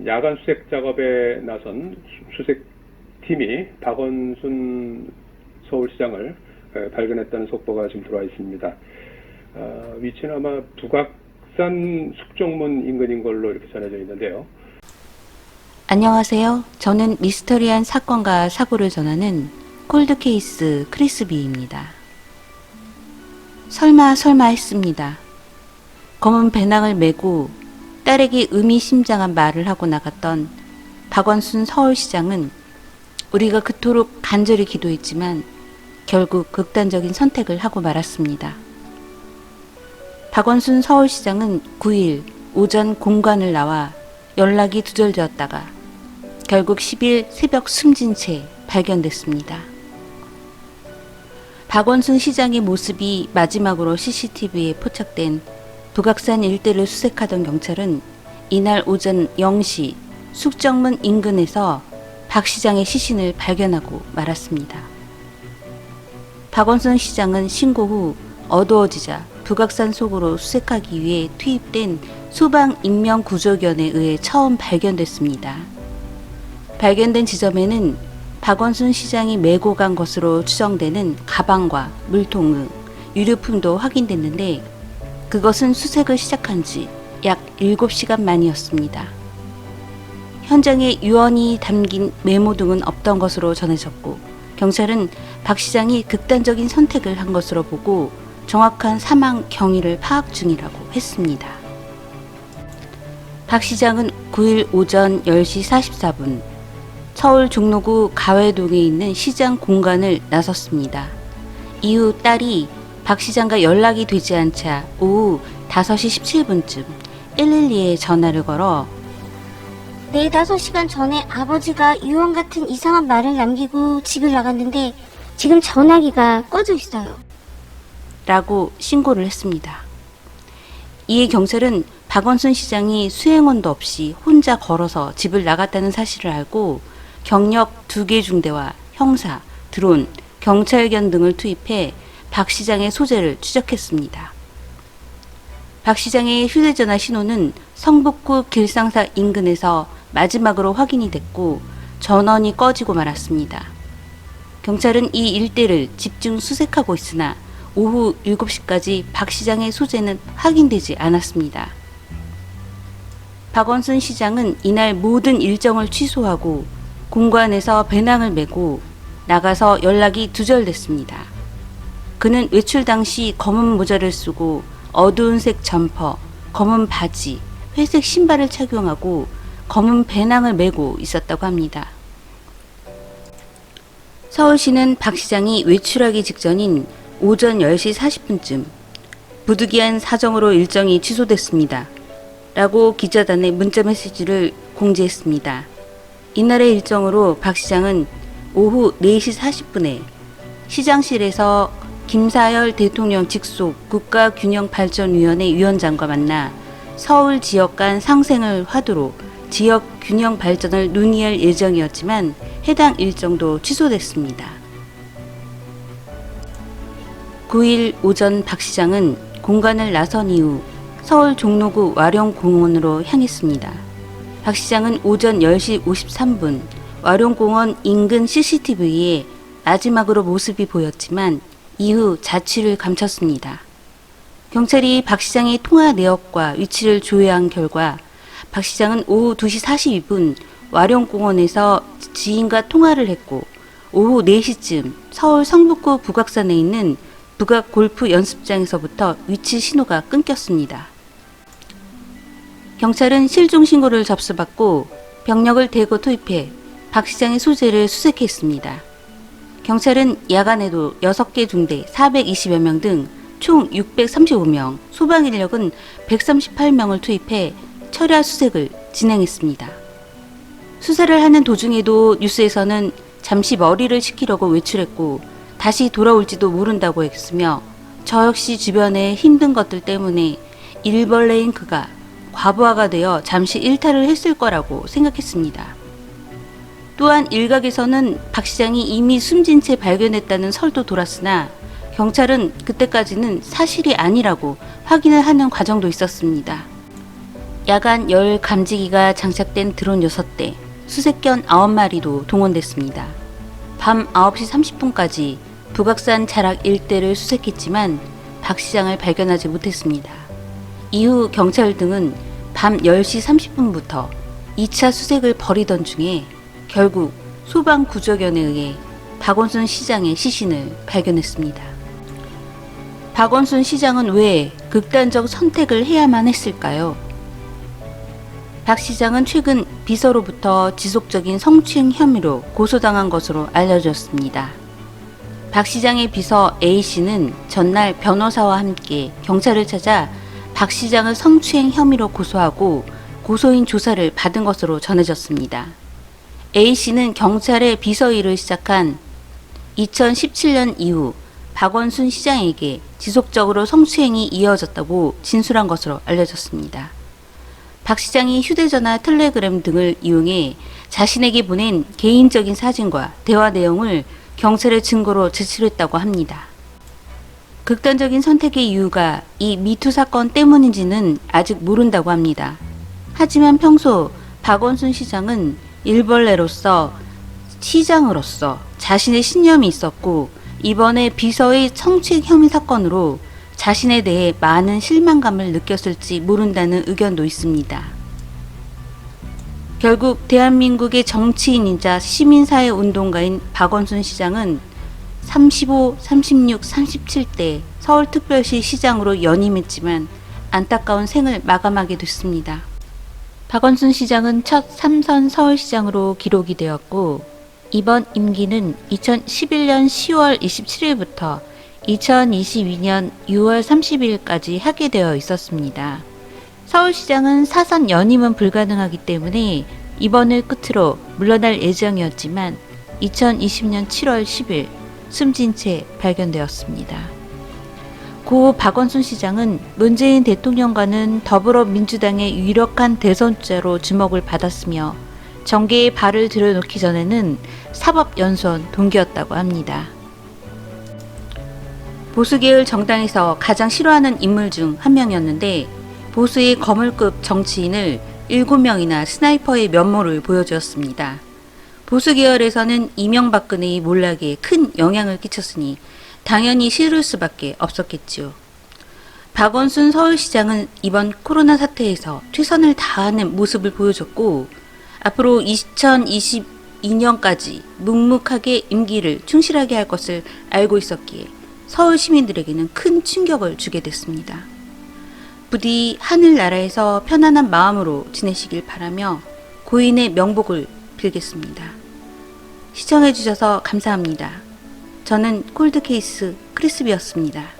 야간 수색 작업에 나선 수색팀이 박원순 서울시장을 발견했다는 속보가 지금 들어와 있습니다. 위치는 아마 북악산 숙정문 인근인 걸로 이렇게 전해져 있는데요. 안녕하세요. 저는 미스터리한 사건과 사고를 전하는 콜드케이스 크리스비입니다. 설마 했습니다. 검은 배낭을 메고 딸에게 의미심장한 말을 하고 나갔던 박원순 서울시장은 우리가 그토록 간절히 기도했지만 결국 극단적인 선택을 하고 말았습니다. 박원순 서울시장은 9일 오전 공관을 나와 연락이 두절되었다가 결국 10일 새벽 숨진 채 발견됐습니다. 박원순 시장의 모습이 마지막으로 CCTV에 포착된 북악산 일대를 수색하던 경찰은 이날 오전 0시 숙정문 인근에서 박 시장의 시신을 발견하고 말았습니다. 박원순 시장은 신고 후 어두워지자 북악산 속으로 수색하기 위해 투입된 소방인명구조견에 의해 처음 발견됐습니다. 발견된 지점에는 박원순 시장이 메고 간 것으로 추정되는 가방과 물통 등 유류품도 확인됐는데 그것은 수색을 시작한 지 약 7시간 만이었습니다. 현장에 유언이 담긴 메모 등은 없던 것으로 전해졌고 경찰은 박 시장이 극단적인 선택을 한 것으로 보고 정확한 사망 경위를 파악 중이라고 했습니다. 박 시장은 9일 오전 10시 44분 서울 종로구 가회동에 있는 시장 공간을 나섰습니다. 이후 딸이 박 시장과 연락이 되지 않자 오후 5시 17분쯤 112에 전화를 걸어 4-5시간 전에 아버지가 유언 같은 이상한 말을 남기고 집을 나갔는데 지금 전화기가 꺼져 있어요. 라고 신고를 했습니다. 이에 경찰은 박원순 시장이 수행원도 없이 혼자 걸어서 집을 나갔다는 사실을 알고 경력 2개 중대와 형사, 드론, 경찰견 등을 투입해 박 시장의 소재를 추적했습니다. 박 시장의 휴대전화 신호는 성북구 길상사 인근에서 마지막으로 확인이 됐고 전원이 꺼지고 말았습니다. 경찰은 이 일대를 집중 수색하고 있으나 오후 7시까지 박 시장의 소재는 확인되지 않았습니다. 박원순 시장은 이날 모든 일정을 취소하고 공관에서 배낭을 메고 나가서 연락이 두절됐습니다. 그는 외출 당시 검은 모자를 쓰고 어두운 색 점퍼, 검은 바지, 회색 신발을 착용하고 검은 배낭을 메고 있었다고 합니다. 서울시는 박 시장이 외출하기 직전인 오전 10시 40분쯤 부득이한 사정으로 일정이 취소됐습니다. 라고 기자단에 문자메시지를 공지했습니다. 이날의 일정으로 박 시장은 오후 4시 40분에 시장실에서 김사열 대통령 직속 국가균형발전위원회 위원장과 만나 서울 지역 간 상생을 화두로 지역 균형 발전을 논의할 예정이었지만 해당 일정도 취소됐습니다. 9일 오전 박 시장은 공관을 나선 이후 서울 종로구 와룡공원으로 향했습니다. 박 시장은 오전 10시 53분 와룡공원 인근 CCTV에 마지막으로 모습이 보였지만 이후 자취를 감췄습니다. 경찰이 박 시장의 통화 내역과 위치를 조회한 결과 박 시장은 오후 2시 42분 와룡공원에서 지인과 통화를 했고 오후 4시쯤 서울 성북구 북악산에 있는 북악 골프 연습장에서부터 위치 신호가 끊겼습니다. 경찰은 실종 신고를 접수받고 병력을 대거 투입해 박 시장의 소재를 수색했습니다. 경찰은 야간에도 6개 중대 420여 명 등 총 635명, 소방 인력은 138명을 투입해 철야 수색을 진행했습니다. 수사를 하는 도중에도 뉴스에서는 잠시 머리를 식히려고 외출했고 다시 돌아올지도 모른다고 했으며 저 역시 주변에 힘든 것들 때문에 일벌레인 그가 과부하가 되어 잠시 일탈을 했을 거라고 생각했습니다. 또한 일각에서는 박 시장이 이미 숨진 채 발견했다는 설도 돌았으나 경찰은 그때까지는 사실이 아니라고 확인을 하는 과정도 있었습니다. 야간 열 감지기가 장착된 드론 6대, 수색견 9마리도 동원됐습니다. 밤 9시 30분까지 북악산 자락 일대를 수색했지만 박 시장을 발견하지 못했습니다. 이후 경찰 등은 밤 10시 30분부터 2차 수색을 벌이던 중에 결국 소방구조견에 의해 박원순 시장의 시신을 발견했습니다. 박원순 시장은 왜 극단적 선택을 해야만 했을까요? 박 시장은 최근 비서로부터 지속적인 성추행 혐의로 고소당한 것으로 알려졌습니다. 박 시장의 비서 A씨는 전날 변호사와 함께 경찰을 찾아 박 시장을 성추행 혐의로 고소하고 고소인 조사를 받은 것으로 전해졌습니다. A씨는 경찰의 비서 일을 시작한 2017년 이후 박원순 시장에게 지속적으로 성추행이 이어졌다고 진술한 것으로 알려졌습니다. 박 시장이 휴대전화, 텔레그램 등을 이용해 자신에게 보낸 개인적인 사진과 대화 내용을 경찰의 증거로 제출했다고 합니다. 극단적인 선택의 이유가 이 미투 사건 때문인지는 아직 모른다고 합니다. 하지만 평소 박원순 시장은 일벌레로서 시장으로서 자신의 신념이 있었고 이번에 비서의 성추행 혐의 사건으로 자신에 대해 많은 실망감을 느꼈을지 모른다는 의견도 있습니다. 결국 대한민국의 정치인이자 시민사회 운동가인 박원순 시장은 35, 36, 37대 서울특별시 시장으로 연임했지만 안타까운 생을 마감하게 됐습니다. 박원순 시장은 첫 3선 서울시장으로 기록이 되었고 이번 임기는 2011년 10월 27일부터 2022년 6월 30일까지 하게 되어 있었습니다. 서울시장은 사선 연임은 불가능하기 때문에 이번을 끝으로 물러날 예정이었지만 2020년 7월 10일 숨진 채 발견되었습니다. 고 박원순 시장은 문재인 대통령과는 더불어민주당의 유력한 대선 주자로 주목을 받았으며 정계에 발을 들여놓기 전에는 사법연수원 동기였다고 합니다. 보수계열 정당에서 가장 싫어하는 인물 중 한 명이었는데 보수의 거물급 정치인을 7명이나 스나이퍼의 면모를 보여주었습니다. 보수계열에서는 이명박근혜의 몰락에 큰 영향을 끼쳤으니 당연히 싫을 수밖에 없었겠지요. 박원순 서울시장은 이번 코로나 사태에서 최선을 다하는 모습을 보여줬고 앞으로 2022년까지 묵묵하게 임기를 충실하게 할 것을 알고 있었기에 서울 시민들에게는 큰 충격을 주게 됐습니다. 부디 하늘나라에서 편안한 마음으로 지내시길 바라며 고인의 명복을 빌겠습니다. 시청해주셔서 감사합니다. 저는 콜드케이스 크리스비였습니다.